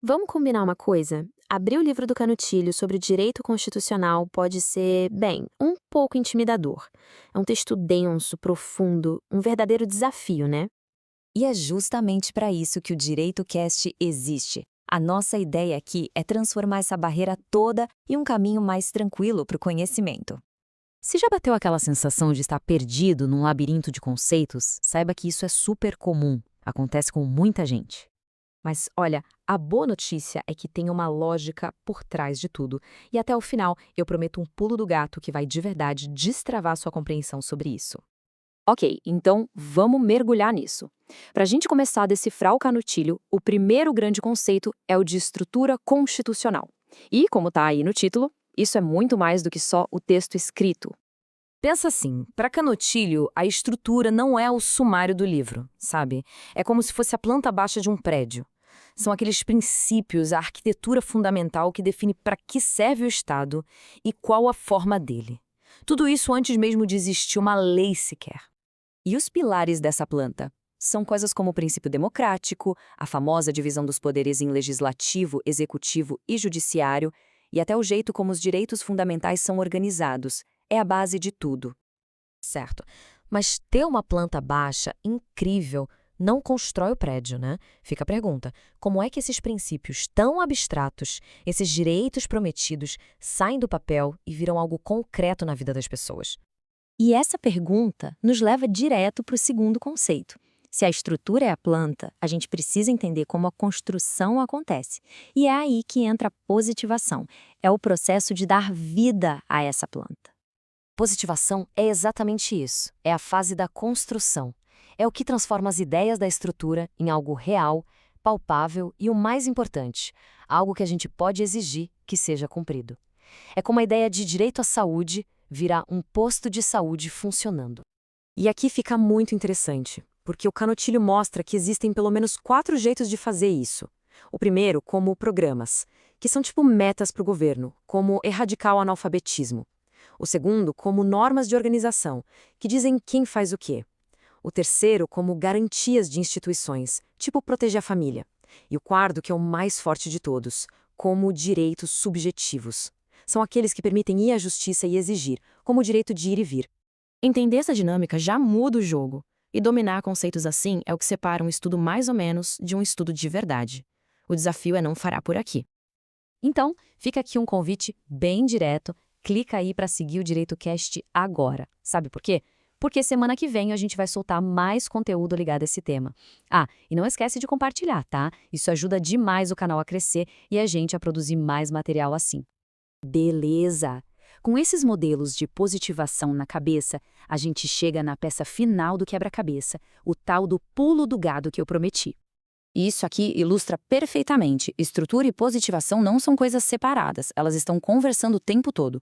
Vamos combinar uma coisa? Abrir o livro do Canutilho sobre direito constitucional pode ser, bem, um pouco intimidador. É um texto denso, profundo, um verdadeiro desafio, né? E é justamente para isso que o Direito Cast existe. A nossa ideia aqui é transformar essa barreira toda em um caminho mais tranquilo para o conhecimento. Se já bateu aquela sensação de estar perdido num labirinto de conceitos, saiba que isso é super comum, acontece com muita gente. Mas olha, a boa notícia é que tem uma lógica por trás de tudo, e até o final eu prometo um pulo do gato que vai de verdade destravar sua compreensão sobre isso. Ok, então vamos mergulhar nisso. Para a gente começar a decifrar o canutilho, o primeiro grande conceito é o de estrutura constitucional. E, como está aí no título, isso é muito mais do que só o texto escrito. Pensa assim, para Canutilho, a estrutura não é o sumário do livro, sabe? É como se fosse a planta baixa de um prédio. São aqueles princípios, a arquitetura fundamental que define para que serve o Estado e qual a forma dele. Tudo isso antes mesmo de existir uma lei sequer. E os pilares dessa planta? São coisas como o princípio democrático, a famosa divisão dos poderes em legislativo, executivo e judiciário, e até o jeito como os direitos fundamentais são organizados. É a base de tudo. Certo. Mas ter uma planta baixa incrível não constrói o prédio, né? Fica a pergunta: como é que esses princípios tão abstratos, esses direitos prometidos, saem do papel e viram algo concreto na vida das pessoas? E essa pergunta nos leva direto para o segundo conceito. Se a estrutura é a planta, a gente precisa entender como a construção acontece. E é aí que entra a positivação. É o processo de dar vida a essa planta. Positivação é exatamente isso. É a fase da construção. É o que transforma as ideias da estrutura em algo real, palpável e, o mais importante, algo que a gente pode exigir que seja cumprido. É como a ideia de direito à saúde virar um posto de saúde funcionando. E aqui fica muito interessante, porque o Canutilho mostra que existem pelo menos 4 jeitos de fazer isso. O primeiro, como programas, que são tipo metas para o governo, como erradicar o analfabetismo. O segundo, como normas de organização, que dizem quem faz o quê. O terceiro, como garantias de instituições, tipo proteger a família. E o quarto, que é o mais forte de todos, como direitos subjetivos. São aqueles que permitem ir à justiça e exigir, como o direito de ir e vir. Entender essa dinâmica já muda o jogo. E dominar conceitos assim é o que separa um estudo mais ou menos de um estudo de verdade. O desafio é não parar por aqui. Então, fica aqui um convite bem direto. Clica aí para seguir o Direito Cast agora. Sabe por quê? Porque semana que vem a gente vai soltar mais conteúdo ligado a esse tema. Ah, e não esquece de compartilhar, tá? Isso ajuda demais o canal a crescer e a gente a produzir mais material assim. Beleza! Com esses modelos de positivação na cabeça, a gente chega na peça final do quebra-cabeça, o tal do pulo do gado que eu prometi. Isso aqui ilustra perfeitamente. Estrutura e positivação não são coisas separadas, elas estão conversando o tempo todo.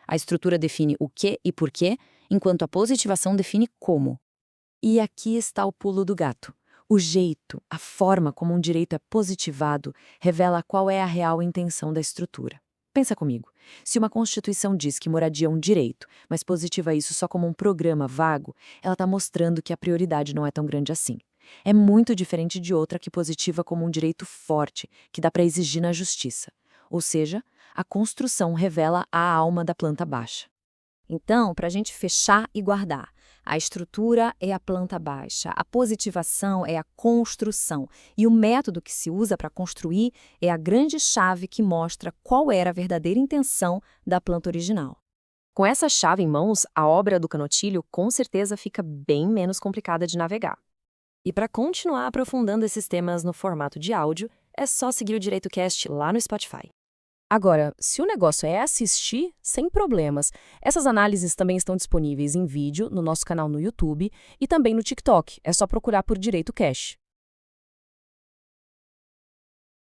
A estrutura define o que e por quê, enquanto a positivação define como. E aqui está o pulo do gato. O jeito, a forma como um direito é positivado, revela qual é a real intenção da estrutura. Pensa comigo. Se uma Constituição diz que moradia é um direito, mas positiva isso só como um programa vago, ela está mostrando que a prioridade não é tão grande assim. É muito diferente de outra que positiva como um direito forte, que dá para exigir na justiça. Ou seja, a construção revela a alma da planta baixa. Então, para a gente fechar e guardar, a estrutura é a planta baixa, a positivação é a construção, e o método que se usa para construir é a grande chave que mostra qual era a verdadeira intenção da planta original. Com essa chave em mãos, a obra do Canutilho com certeza fica bem menos complicada de navegar. E para continuar aprofundando esses temas no formato de áudio, é só seguir o Direito Cast lá no Spotify. Agora, se o negócio é assistir, sem problemas, essas análises também estão disponíveis em vídeo no nosso canal no YouTube e também no TikTok. É só procurar por Direito Cast.